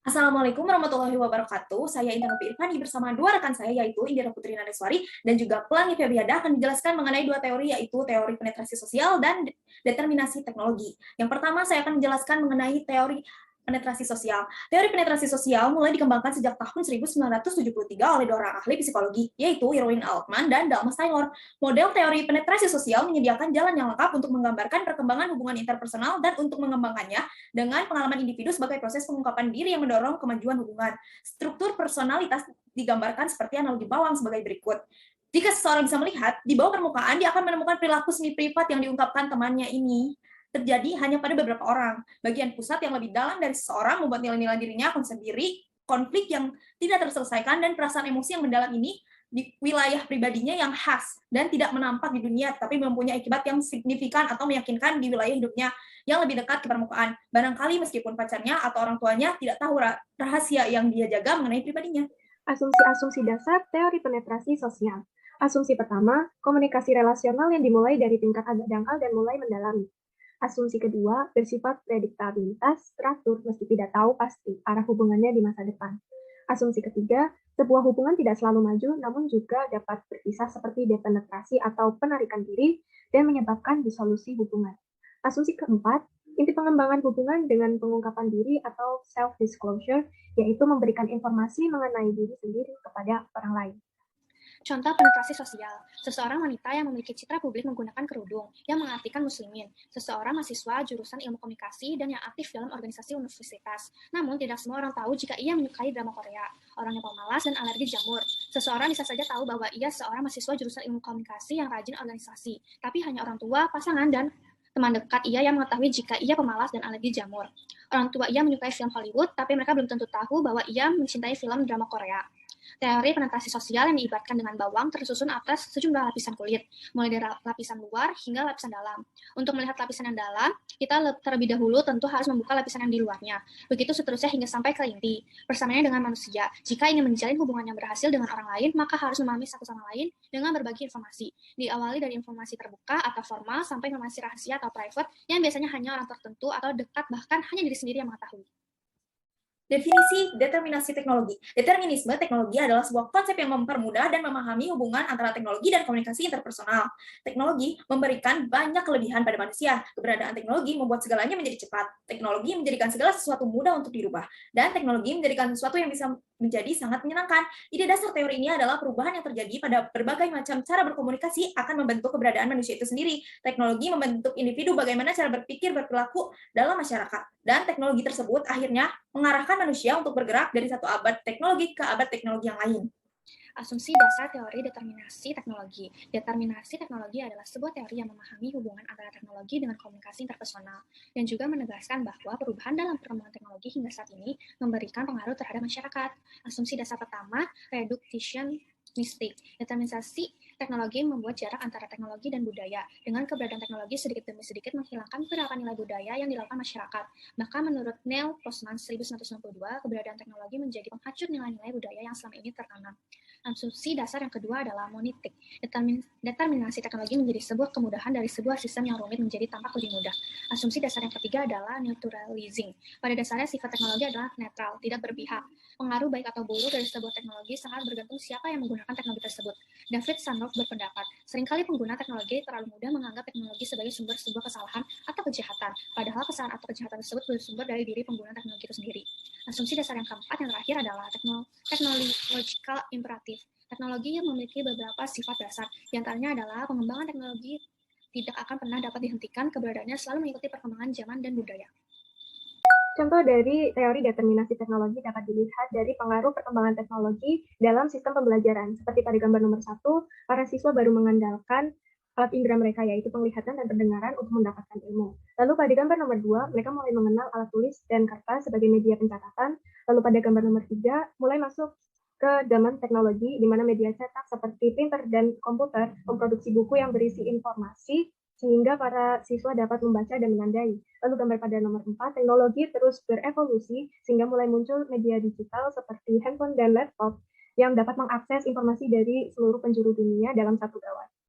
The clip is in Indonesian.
Assalamualaikum warahmatullahi wabarakatuh. Saya Intan Novi Irfani bersama dua rekan saya yaitu Indira Putri Nareswari dan juga Pelangi Febriada akan menjelaskan mengenai dua teori yaitu teori penetrasi sosial dan determinasi teknologi. Yang pertama saya akan menjelaskan mengenai teori penetrasi sosial. Teori penetrasi sosial mulai dikembangkan sejak tahun 1973 oleh dua orang ahli psikologi, yaitu Irwin Altman dan Dalmas Taylor. Model teori penetrasi sosial menyediakan jalan yang lengkap untuk menggambarkan perkembangan hubungan interpersonal dan untuk mengembangkannya dengan pengalaman individu sebagai proses pengungkapan diri yang mendorong kemajuan hubungan. Struktur personalitas digambarkan seperti analogi bawang sebagai berikut. Jika seseorang bisa melihat, di bawah permukaan dia akan menemukan perilaku semi privat yang diungkapkan temannya ini terjadi hanya pada beberapa orang. Bagian pusat yang lebih dalam dari seseorang membuat nilai-nilai dirinya, konsep diri, konflik yang tidak terselesaikan, dan perasaan emosi yang mendalam ini di wilayah pribadinya yang khas dan tidak menampak di dunia, tapi mempunyai akibat yang signifikan atau meyakinkan di wilayah hidupnya yang lebih dekat ke permukaan. Barangkali meskipun pacarnya atau orang tuanya tidak tahu rahasia yang dia jaga mengenai pribadinya. Asumsi-asumsi dasar teori penetrasi sosial. Asumsi pertama, komunikasi relasional yang dimulai dari tingkat agak dangkal dan mulai mendalami. Asumsi kedua, bersifat prediktabilitas, teratur meski tidak tahu pasti arah hubungannya di masa depan. Asumsi ketiga, sebuah hubungan tidak selalu maju namun juga dapat berpisah seperti depenetrasi atau penarikan diri dan menyebabkan disolusi hubungan. Asumsi keempat, inti pengembangan hubungan dengan pengungkapan diri atau self-disclosure, yaitu memberikan informasi mengenai diri sendiri kepada orang lain. Contoh penetrasi sosial, seseorang wanita yang memiliki citra publik menggunakan kerudung, yang mengartikan muslimin, seseorang mahasiswa jurusan ilmu komunikasi dan yang aktif dalam organisasi universitas. Namun, tidak semua orang tahu jika ia menyukai drama Korea, orangnya pemalas dan alergi jamur. Seseorang bisa saja tahu bahwa ia seorang mahasiswa jurusan ilmu komunikasi yang rajin organisasi, tapi hanya orang tua, pasangan, dan teman dekat ia yang mengetahui jika ia pemalas dan alergi jamur. Orang tua ia menyukai film Hollywood, tapi mereka belum tentu tahu bahwa ia mencintai film drama Korea. Teori penetrasi sosial yang diibaratkan dengan bawang tersusun atas sejumlah lapisan kulit, mulai dari lapisan luar hingga lapisan dalam. Untuk melihat lapisan yang dalam, kita terlebih dahulu tentu harus membuka lapisan yang di luarnya. Begitu seterusnya hingga sampai ke inti. Persamaannya dengan manusia, jika ingin menjalin hubungan yang berhasil dengan orang lain, maka harus memahami satu sama lain dengan berbagi informasi. Diawali dari informasi terbuka atau formal sampai informasi rahasia atau private yang biasanya hanya orang tertentu atau dekat bahkan hanya diri sendiri yang mengetahui. Definisi determinasi teknologi. Determinisme teknologi adalah sebuah konsep yang mempermudah dan memahami hubungan antara teknologi dan komunikasi interpersonal. Teknologi memberikan banyak kelebihan pada manusia. Keberadaan teknologi membuat segalanya menjadi cepat. Teknologi menjadikan segala sesuatu mudah untuk dirubah. Dan teknologi menjadikan sesuatu yang bisa menjadi sangat menyenangkan. Ide dasar teori ini adalah perubahan yang terjadi pada berbagai macam cara berkomunikasi akan membentuk keberadaan manusia itu sendiri. Teknologi membentuk individu bagaimana cara berpikir berperilaku dalam masyarakat. Dan teknologi tersebut akhirnya mengarahkan manusia untuk bergerak dari satu abad teknologi ke abad teknologi yang lain. Asumsi dasar teori determinasi teknologi. Determinasi teknologi adalah sebuah teori yang memahami hubungan antara teknologi dengan komunikasi interpersonal dan juga menegaskan bahwa perubahan dalam perkembangan teknologi hingga saat ini memberikan pengaruh terhadap masyarakat. Asumsi dasar pertama, reductionistic. Determinasi teknologi membuat jarak antara teknologi dan budaya. Dengan keberadaan teknologi sedikit demi sedikit menghilangkan beberapa nilai budaya yang dilakukan masyarakat. Maka menurut Neil Postman 1992, keberadaan teknologi menjadi penghancur nilai-nilai budaya yang selama ini tertanam. Asumsi dasar yang kedua adalah monetik. Determinasi teknologi menjadi sebuah kemudahan dari sebuah sistem yang rumit menjadi tampak lebih mudah. Asumsi dasar yang ketiga adalah neutralizing. Pada dasarnya sifat teknologi adalah netral, tidak berpihak. Pengaruh baik atau buruk dari sebuah teknologi sangat bergantung siapa yang menggunakan teknologi tersebut. David Sandrock berpendapat, seringkali pengguna teknologi terlalu mudah menganggap teknologi sebagai sumber sebuah kesalahan atau kejahatan, padahal kesalahan atau kejahatan tersebut bersumber dari diri pengguna teknologi itu sendiri. Asumsi dasar yang keempat yang terakhir adalah technological imperative. Teknologi yang memiliki beberapa sifat dasar, diantaranya adalah pengembangan teknologi tidak akan pernah dapat dihentikan, keberadaannya selalu mengikuti perkembangan zaman dan budaya. Contoh dari teori determinasi teknologi dapat dilihat dari pengaruh perkembangan teknologi dalam sistem pembelajaran. Seperti pada gambar nomor 1, para siswa baru mengandalkan alat indera mereka, yaitu penglihatan dan pendengaran untuk mendapatkan ilmu. Lalu pada gambar nomor 2, mereka mulai mengenal alat tulis dan kertas sebagai media pencatatan. Lalu pada gambar nomor 3, mulai masuk ke zaman teknologi, di mana media cetak seperti printer dan komputer memproduksi buku yang berisi informasi sehingga para siswa dapat membaca dan menandai. Lalu gambar pada nomor 4, teknologi terus berevolusi sehingga mulai muncul media digital seperti handphone dan laptop yang dapat mengakses informasi dari seluruh penjuru dunia dalam satu gawai.